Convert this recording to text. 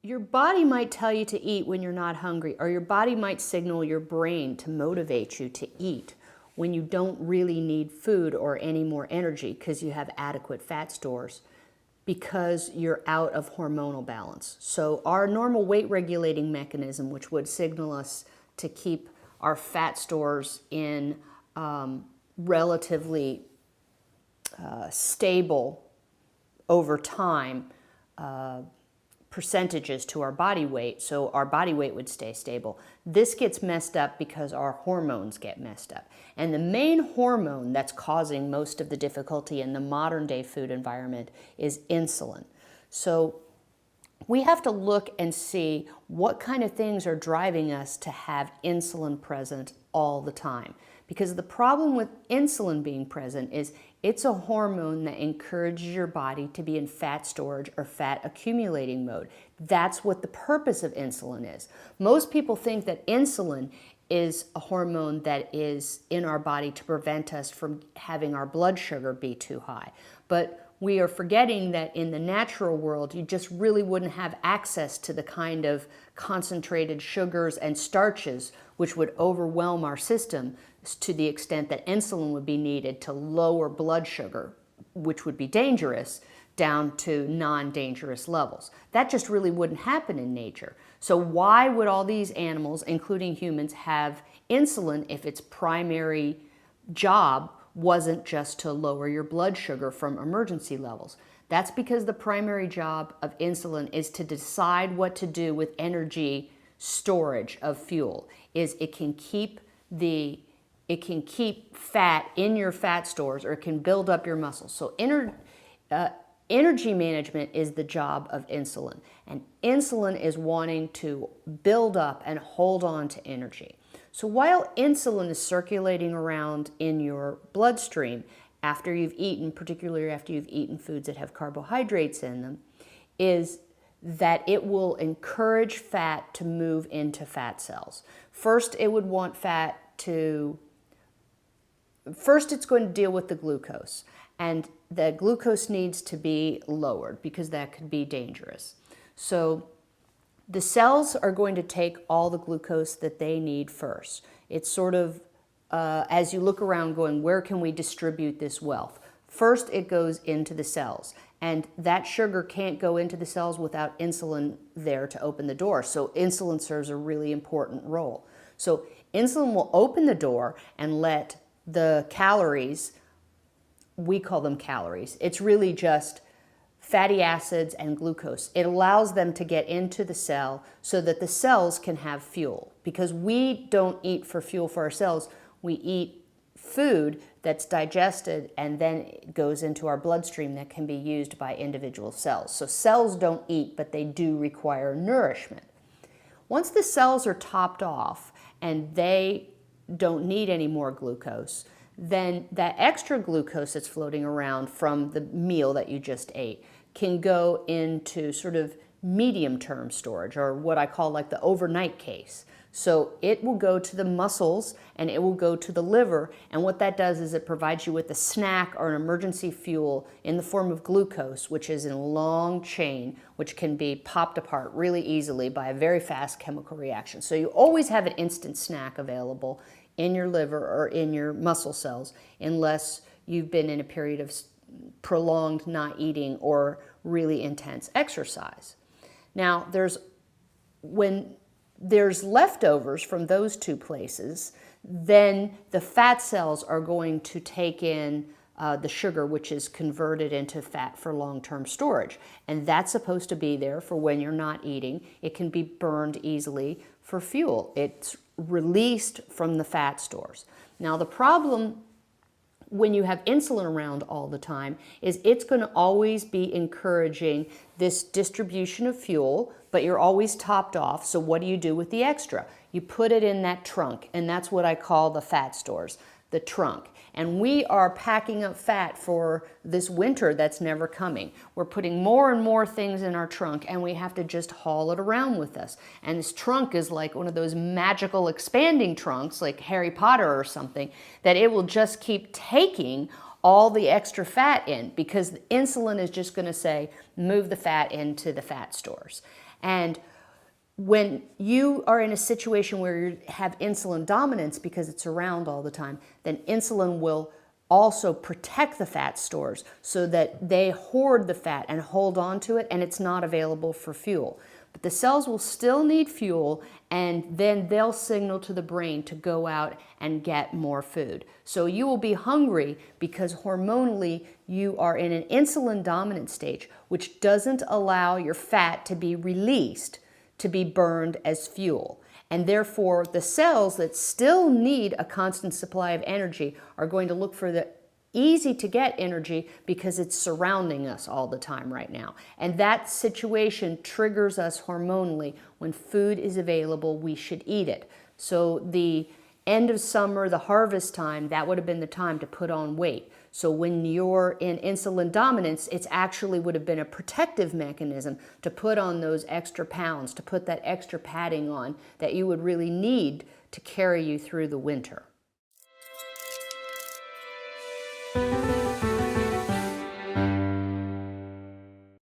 Your body might tell you to eat when you're not hungry, or your body might signal your brain to motivate you to eat when you don't really need food or any more energy because you have adequate fat stores, because you're out of hormonal balance. So our normal weight regulating mechanism, which would signal us to keep our fat stores in relatively stable over time, percentages to our body weight, so our body weight would stay stable. This gets messed up because our hormones get messed up. And the main hormone that's causing most of the difficulty in the modern day food environment is insulin. So we have to look and see what kind of things are driving us to have insulin present all the time. Because the problem with insulin being present is it's a hormone that encourages your body to be in fat storage or fat accumulating mode. That's what the purpose of insulin is. Most people think that insulin is a hormone that is in our body to prevent us from having our blood sugar be too high. But we are forgetting that in the natural world, you just really wouldn't have access to the kind of concentrated sugars and starches which would overwhelm our system to the extent that insulin would be needed to lower blood sugar, which would be dangerous, down to non-dangerous levels. That just really wouldn't happen in nature. So why would all these animals, including humans, have insulin if its primary job wasn't just to lower your blood sugar from emergency levels? That's because the primary job of insulin is to decide what to do with energy storage of fuel. It can keep fat in your fat stores, or it can build up your muscles. So energy management is the job of insulin, and insulin is wanting to build up and hold on to energy. So while insulin is circulating around in your bloodstream after you've eaten, particularly after you've eaten foods that have carbohydrates in them, is that it will encourage fat to move into fat cells. First, it's going to deal with the glucose, and the glucose needs to be lowered because that could be dangerous. So the cells are going to take all the glucose that they need first. It's sort of, as you look around going, where can we distribute this wealth? First, it goes into the cells, and that sugar can't go into the cells without insulin there to open the door. So insulin serves a really important role. So insulin will open the door and let the calories, we call them calories, it's really just fatty acids and glucose. It allows them to get into the cell so that the cells can have fuel. Because we don't eat for fuel for ourselves, we eat food that's digested and then it goes into our bloodstream that can be used by individual cells. So cells don't eat, but they do require nourishment. Once the cells are topped off and they don't need any more glucose, then that extra glucose that's floating around from the meal that you just ate can go into sort of medium-term storage, or what I call like the overnight case. So it will go to the muscles and it will go to the liver, and what that does is it provides you with a snack or an emergency fuel in the form of glucose, which is in a long chain, which can be popped apart really easily by a very fast chemical reaction. So you always have an instant snack available in your liver or in your muscle cells, unless you've been in a period of prolonged not eating or really intense exercise. Now, when there's leftovers from those two places, then the fat cells are going to take in the sugar, which is converted into fat for long-term storage. And that's supposed to be there for when you're not eating. It can be burned easily for fuel. It's released from the fat stores. Now, the problem when you have insulin around all the time is it's going to always be encouraging this distribution of fuel, but you're always topped off. So what do you do with the extra? You put it in that trunk, and that's what I call the fat stores, the trunk. And we are packing up fat for this winter that's never coming. We're putting more and more things in our trunk, and we have to just haul it around with us. And this trunk is like one of those magical expanding trunks, like Harry Potter or something, that it will just keep taking all the extra fat in, because the insulin is just going to say, move the fat into the fat stores. And when you are in a situation where you have insulin dominance because it's around all the time, then insulin will also protect the fat stores so that they hoard the fat and hold on to it, and it's not available for fuel. But the cells will still need fuel, and then they'll signal to the brain to go out and get more food. So you will be hungry because hormonally you are in an insulin dominant stage, which doesn't allow your fat to be released to be burned as fuel. And therefore, the cells that still need a constant supply of energy are going to look for the easy to get energy because it's surrounding us all the time right now. And that situation triggers us hormonally. When food is available, we should eat it. So the end of summer, the harvest time, that would have been the time to put on weight. So when you're in insulin dominance, it actually would have been a protective mechanism to put on those extra pounds, to put that extra padding on that you would really need to carry you through the winter.